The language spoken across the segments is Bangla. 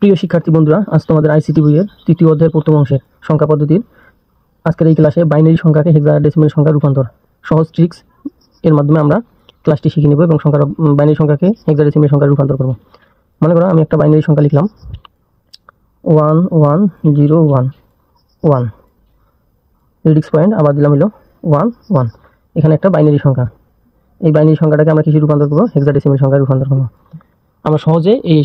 প্রিয় শিক্ষার্থী বন্ধুরা, আজ তোমাদের আইসিটি বইয়ের তৃতীয় অধ্যায়ের প্রথম অংশের সংখ্যা পদ্ধতির আজকের এই ক্লাসে বাইনারি সংখ্যাকে হেক্সাডেসিমেল সংখ্যা রূপান্তর সহজ ট্রিক্স এর মাধ্যমে আমরা ক্লাসটি শিখে নেব এবং বাইনারি সংখ্যাকে হেক্সাডেসিমেল সংখ্যা রূপান্তর করব। মনে করো আমি একটা বাইনারি সংখ্যা লিখলাম 1101 রিডিক্স পয়েন্ট, আবার দিলাম হলো 11। এখানে একটা বাইনারি সংখ্যা, এই বাইনারি সংখ্যাটাকে আমরা কিসে রূপান্তর করবো? হেক্সাডেসিমেল সংখ্যায় রূপান্তর করবো। আমরা সহজে এই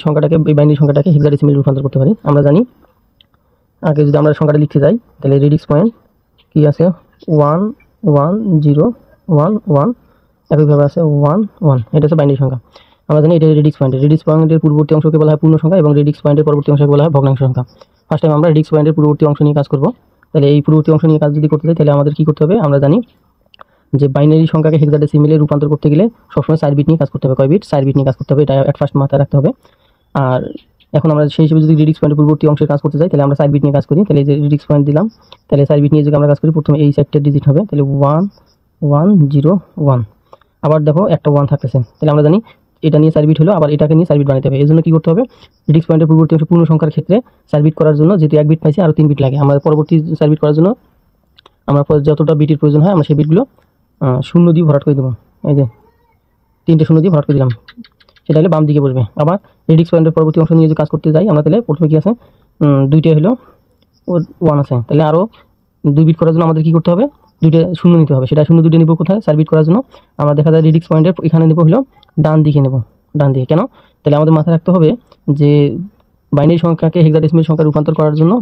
বাইনারি সংখ্যাটাকে হেক্সাডেসিমেল রূপান্তর করতে পারি। আমরা জানি আগে যদি আমরা সংখ্যাটা লিখতে যাই তাহলে রিডিক্স পয়েন্ট কি আছে 11011, একইভাবে আছে 11, এটা হচ্ছে বাইনারি সংখ্যা। আমরা জানি এটা রিডিক্স পয়েন্টের পূর্ববর্তী অংশকে বলা হয় পূর্ণ সংখ্যা এবং রিডিক্স পয়েন্টের পরবর্তী অংশকে বলা হয় ভগ্নাংশ সংখ্যা। ফার্স্ট টাইম আমরা রিডিক্স পয়েন্টের পূর্ববর্তী অংশ নিয়ে কাজ করব। তাহলে এই পূর্ববর্তী অংশ নিয়ে কাজ যদি করতে চাই তাহলে আমাদের কি করতে হবে? আমরা জানি যে বাইনারি সংখ্যাকে হেক্সাডেসিমেলে রূপান্তর করতে গেলে সবসময় 4 বিট নিয়ে কাজ করতে হবে। কয় বিট? 4 বিট নিয়ে কাজ করতে হবে, এটা এট ফার্স্ট মাথায় রাখতে হবে। আর এখন আমরা সেই হিসেবে যদি রিডিক্স পয়েন্টের পূর্ববর্তী অংশের কাজ করতে চাই তাহলে আমরা 4 বিট নিয়ে কাজ করি। তাহলে এই যে রিডিক্স পয়েন্ট দিলাম, তাহলে 4 বিট নিয়ে যদি আমরা কাজ করি প্রথমে এই 4টা ডিজিট হবে, তাহলে 1101। আবার দেখো একটা 1 থাকতেছে, তাহলে আমরা জানি এটা নিয়ে 4 বিট হলো, আবার এটাকে নিয়ে 4 বিট বানাতে হবে। এই জন্য কি করতে হবে? রিডিক্স পয়েন্টের পূর্ববর্তী অংশ পূর্ণ সংখ্যার ক্ষেত্রে 4 বিট করার জন্য যেহেতু 1 বিট পাইছি আরও 3 বিট লাগে। আমরা পরবর্তী 4 বিট করার জন্য আমরা যতটা বিটের প্রয়োজন হয় আমরা সেই বিটগুলো 0 দিয়ে ভরাট করে দেবো। এই যে 3টে 0 দিয়ে ভরাট করে দিলাম, সেটা হলে বাম দিকে বসবে। আবার রিডিক্স পয়েন্টের পরবর্তী অংশ নিয়ে যদি কাজ করতে যাই আমরা তাহলে প্রথমে কি আছে 2টে হলো 1 আছে, তাহলে আরও 2 বিট করার জন্য আমাদের কি করতে হবে? 2টে 0 নিতে হবে। সেটা 0 2টে নিব কোথায়? 4 বিট করার জন্য আমরা দেখা যায় রিডিক্স পয়েন্টের এখানে নেব হলো ডান দিকে নেব। ডান দিকে কেন? তাহলে আমাদের মাথায় রাখতে হবে যে বাইনারি সংখ্যাকে হেক্সাডেসিমেল সংখ্যা রূপান্তর করার জন্য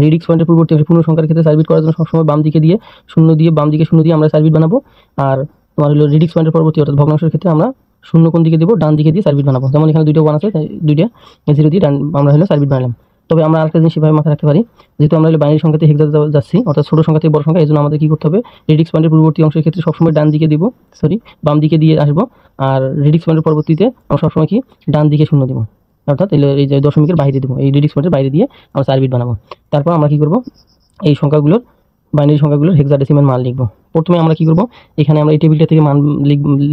রিডিক্স পয়েন্টের পূর্ববর্তী অংশ পূর্ণ সংখ্যার ক্ষেত্রে 4 বিট করার জন্য সবসময় বাম দিকে দিয়ে 0 দিয়ে বাম দিকে 0 দিয়ে আমরা 4 বিট বানাবো। আর তোমার হলো রিডিক্স পয়েন্টের পরবর্তী অর্থাৎ ভগ্নাংশের ক্ষেত্রে আমরা 0 কোন দিকে দেবো? ডান দিকে দিয়ে 4 বিট বানাবো। যেমন এখানে 2টে 1 আছে, তাই 2টে 0 দিয়ে আমরা হলো 4 বিট বানালাম। তবে আমরা আরেকটা জিনিস সেভাবে মাথায় রাখতে পারি, যেহেতু আমরা হলো বাইনারি সংখ্যাতে হেক্সা যাচ্ছি অর্থাৎ ছোট সংখ্যা থেকে বড় সংখ্যা, এই জন্য আমাদের কি করতে হবে? রিডিক্স পয়েন্টের পূর্ববর্তী অংশের ক্ষেত্রে সবসময় ডান দিকে দিব, বাম দিকে দিয়ে আসবো। আর রিডিক্স পয়েন্টের পরবর্তীতে আমরা সবসময় কি ডান দিকে 0 দেবো, অর্থাৎ এই যে দশমিকের বাইরে দেবো, এই রিডিক্স পয়েন্টের বাইরে দিয়ে আমরা 4 বিট বানাবো। তারপর আমরা কি করব? এই সংখ্যাগুলোর বাইনারি সংখ্যাগুলোর হেক্সাডেসিমেল মান লিখবো। প্রথমে আমরা কি করব? এখানে আমরা এই টেবিলটা থেকে মান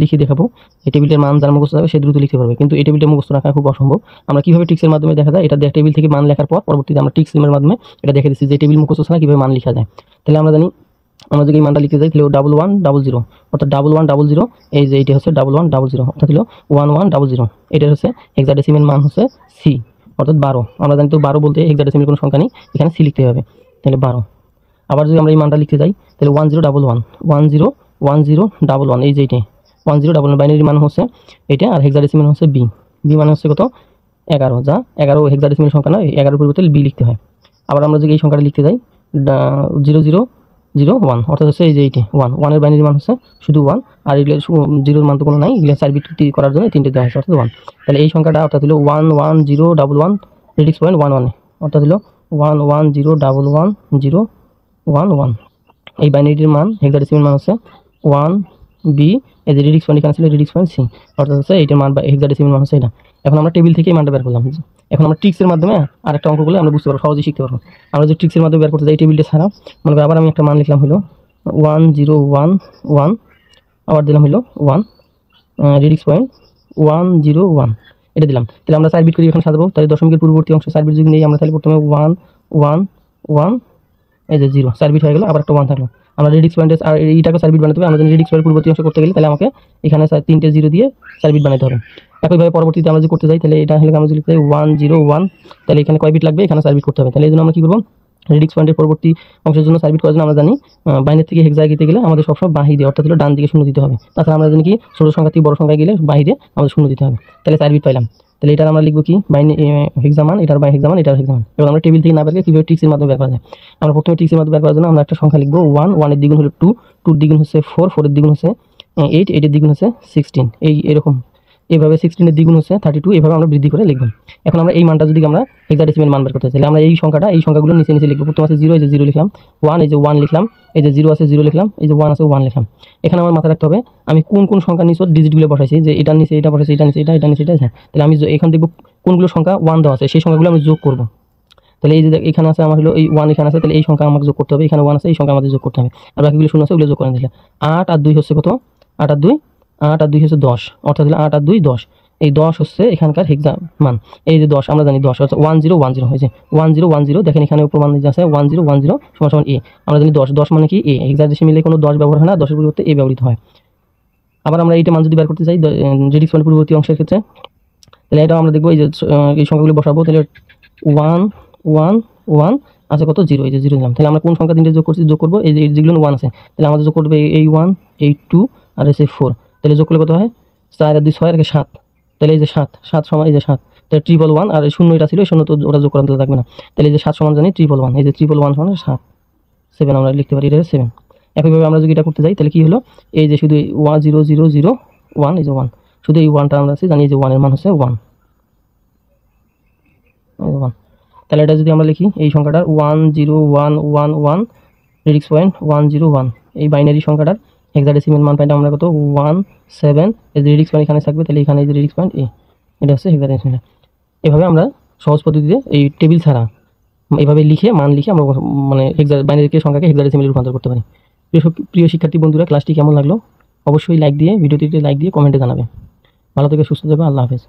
লিখে দেখাবো। এই টেবিলের মান যার মুখস্থ থাকবে সে দ্রুত লিখতে পারবে, কিন্তু এই টেবিলটা মুখস্থ রাখা খুব অসম্ভব। আমরা কিভাবে ট্রিক্সের মাধ্যমে দেখা যায়? এটা টেবিল থেকে মান লেখার পর পরবর্তীতে আমরা ট্রিক্সের মাধ্যমে এটা দেখে দিচ্ছি যে টেবিল মুখস্থ ছাড়া কিভাবে মান লেখা যায়। তাহলে আমরা জানি আমরা যদি এই মানটা লিখতে যাই তাহলে 1100, অর্থাৎ 1100, এই যে এইটা হচ্ছে 1100, অর্থাৎ হলো 1100। এটা হচ্ছে হেক্সাডেসিমেল মান হচ্ছে সি, অর্থাৎ 12। আমরা জানি তো 12 বলতে হেক্সাডেসিমেল কোনো সংখ্যা নেই, এখানে সি লিখতে হবে, তাহলে 12। আবার যদি আমরা এই মানটা লিখতে যাই তাহলে 1011, এই যে এইটা 1011 বাইনারি মান হচ্ছে এটা, আর হেক্সাডেসিমেল হচ্ছে বি। বি মানে হচ্ছে কত? 11, যা 11 হেক্সাডেসিমেল সংখ্যা নয়, 11 পরিবর্তে বি লিখতে হয়। আবার আমরা যদি এই সংখ্যাটা লিখতে যাই 0001, অর্থাৎ হচ্ছে এই যে এইটা 1 এর বাইনারি মান হচ্ছে শুধু 1, আর এগুলো 0 মান তো কোনো নাই, এগুলো 4 বিট করার জন্য 3টে দেওয়া হয়েছে, অর্থাৎ 1। তাহলে এই সংখ্যাটা অর্থাৎ হলো 11011 রিডিক্স পয়েন্ট 11, অর্থাৎ হলো 1101011। এই বাইনারিটির মান হেক্সাডেসিমেল মান হচ্ছে 1B। এই যে রিডিক্স পয়েন্ট এখানে ছিল রিডিক্স পয়েন্ট সি, অর্থাৎ হচ্ছে এইটার মান বা হেক্সাডেসিমেল মান হচ্ছে এটা। এখন আমরা টেবিল থেকে এই মানটা বের করলাম। এখন আমরা ট্রিক্সের মাধ্যমে আরেকটা অঙ্ক করলে আমরা বুঝতে পারবো, সহজেই শিখতে পারবো। আমরা যদি ট্রিক্সের মাধ্যমে বের করতে যাই টেবিলটা ছাড়া, মনে করি আবার আমি একটা মান লিখলাম হলো 1011, আবার দিলাম হলো 1, রিডিক্স পয়েন্ট 101, এটা দিলাম। তাহলে আমরা 4 বিট করে এখানে সাজাবো। তাহলে দশমিকের পূর্ববর্তী অংশ 4 বিট যদি নেই আমরা তাহলে প্রথমে 111, এই যে 0, 4 বিট হয়ে গেল, আবার একটা 1 থাকলো। আমরা রিডিক্স পয়েন্টে আর এইটাকে 4 বিট বানাতে হবে। আমরা যদি রিডিক্স পয়েন্টের পূর্ববর্তী অংশ করতে গেলে তাহলে আমাকে এখানে 3টে 0 দিয়ে 4 বিট বানাতে হবে। একইভাবে পরবর্তীতে আমরা যদি করতে যাই তাহলে এটা হলে আমরা যদি লিখতে 101, তাহলে এখানে কয় বিট লাগবে? এখানে 4 বিট করতে হবে। তাহলে এই জন্য আমরা কি করবো? রিডিক্স পয়েন্টের পরবর্তী অংশের জন্য 4 বিট করার জন্য আমরা জানি বাইনারি থেকে হেক্সা দিতে গেলে আমাদের সবসময় বাহিরে অর্থাৎ হলো ডান দিকে 0 দিতে হবে। তাছাড়া আমরা জানি কি ছোট সংখ্যা থেকে বড় সংখ্যায় গেলে বাহিরে আমাদের 0 দিতে হবে। তাহলে 4 বিট পাইলাম। তাহলে এটা আমরা লিখবো কি? হেক্সামান, এটার হেক্সামান, এটার হেক্সামান। এবার আমরা টেবিল থেকে না বের করে কীভাবে ট্রিক্সের মাধ্যমে বের করা যায়? আমরা প্রথমে ট্রিক্সের মাধ্যমে বের করার জন্য আমরা একটা সংখ্যা লিখবো 1 এর দ্বিগুণ হলো 2, 2 এর দ্বিগুণ হচ্ছে 4, 4 এর দ্বিগুণ হচ্ছে 8, 8 এর দ্বিগুণ হচ্ছে 16, এরকম এইভাবে 16 এর দ্বিগুণ হচ্ছে 32, এইভাবে আমরা বৃদ্ধি করে লিখব। এখন আমরা এই মানটা যদি আমরা হেক্সাডেসিমেল মান বের করতে চাই তাহলে আমরা এই সংখ্যাগুলো নিচে নিচে লিখবো। প্রথমে আছে 0, এই যে 0 লিখলাম, 1, এই যে 1 লিখলাম, এই যে 0 আছে 0 লিখলাম, এই যে 1 আছে 1 লিখলাম। এখানে আমার মাথায় রাখতে হবে আমি কোন কোন সংখ্যার নিচে ডিজিটগুলো বসাইছি, যে এটার নিচে এটা বসাইছি, এটা নিচে এটা নিচে এটা। তাহলে আমি এখান দেখব কোনগুলো সংখ্যা 1 দেওয়া আছে সেই সংখ্যাগুলো আমি যোগ করব। তাহলে এই যে এখানে আছে আমার হলো এই 1 এখানে আছে, তাহলে এই সংখ্যা আমাকে যোগ করতে হবে। এখানে 1 আছে, এই সংখ্যা আমাদের যোগ করতে হবে। আর বাকিগুলো 0 আছে, ওগুলো যোগ করে দিলে 8 আর 2 হচ্ছে কত? 8 আর 2 হচ্ছে 10, অর্থাৎ 8 আর 2 10। এই 10 হচ্ছে এখানকার হেক্সা মান। এই যে 10 আমরা জানি 10 হচ্ছে 1010 হয়েছে 1010 দেখেন এখানে প্রমাণ আছে 1010 সমান সমান a। আমরা জানি 10 মানে কি a, হেক্সাডেসিমেলে কোনো 10 ব্যবহার হয় না, 10 এর পরিবর্তে a ব্যবহৃত হয়। আবার আমরা এইটা মান যদি বের করতে চাই রেডিক্স পয়েন্টের পূর্ববর্তী অংশের ক্ষেত্রে, তাহলে এটা আমরা দেখব এই যে এই সংখ্যাগুলো বসাবো। তাহলে 1 1 1 আছে কত 0, এই যে 0 দিলাম। তাহলে আমরা কোন সংখ্যা তিনটে যোগ করছি, যোগ করবো এই যে যেগুলো 1 আছে, তাহলে আমাদের যোগ করবে এই 1 এই 2 আর এই 4। তাহলে যোগ করলে কত হয় 4 আর 2 6 আর 7। তাহলে এই যে 7 সমান এই যে 7, তাহলে 111 আর শূন্য এটা ছিল, শূন্য তো ওটা যোগ করাতে থাকবে না। তাহলে এই যে 7 সমান জানি 111, এই যে 111 সমান 7 7 আমরা লিখতে পারি, এটা 7। একইভাবে আমরা যদি এটা করতে যাই তাহলে কি হলো, এই যে শুধু 100001 এই যে 1, শুধু এই 1টা আমরা জানি যে 1 এর মান হচ্ছে 1। তাহলে এটা যদি আমরা লিখি এই সংখ্যাটার 10111 রেডিক্স পয়েন্ট 101, এই বাইনারি সংখ্যাটার হেক্সাডেসিমেল মান পাইলাম আমরা কত 17। এই যে রেডিক্স পয়েন্ট এখানে থাকবে, তাহলে এখানে এই যে রেডিক্স পয়েন্ট এটা হচ্ছে হেক্সাডেসিমেল। এভাবে আমরা সহজ পদ্ধতিতে এই টেবিল ছাড়া এইভাবে লিখে মান লিখে আমরা মানে বাইনারি সংখ্যাকে হেক্সাডেসিমেলে রূপান্তর করতে পারি। প্রিয় শিক্ষার্থী বন্ধুরা, ক্লাসটি কেমন লাগলো অবশ্যই লাইক দিয়ে, ভিডিওটিতে লাইক দিয়ে কমেন্টে জানাবে। ভালো থেকে সুস্থ থাকবে, আল্লাহ হাফেজ।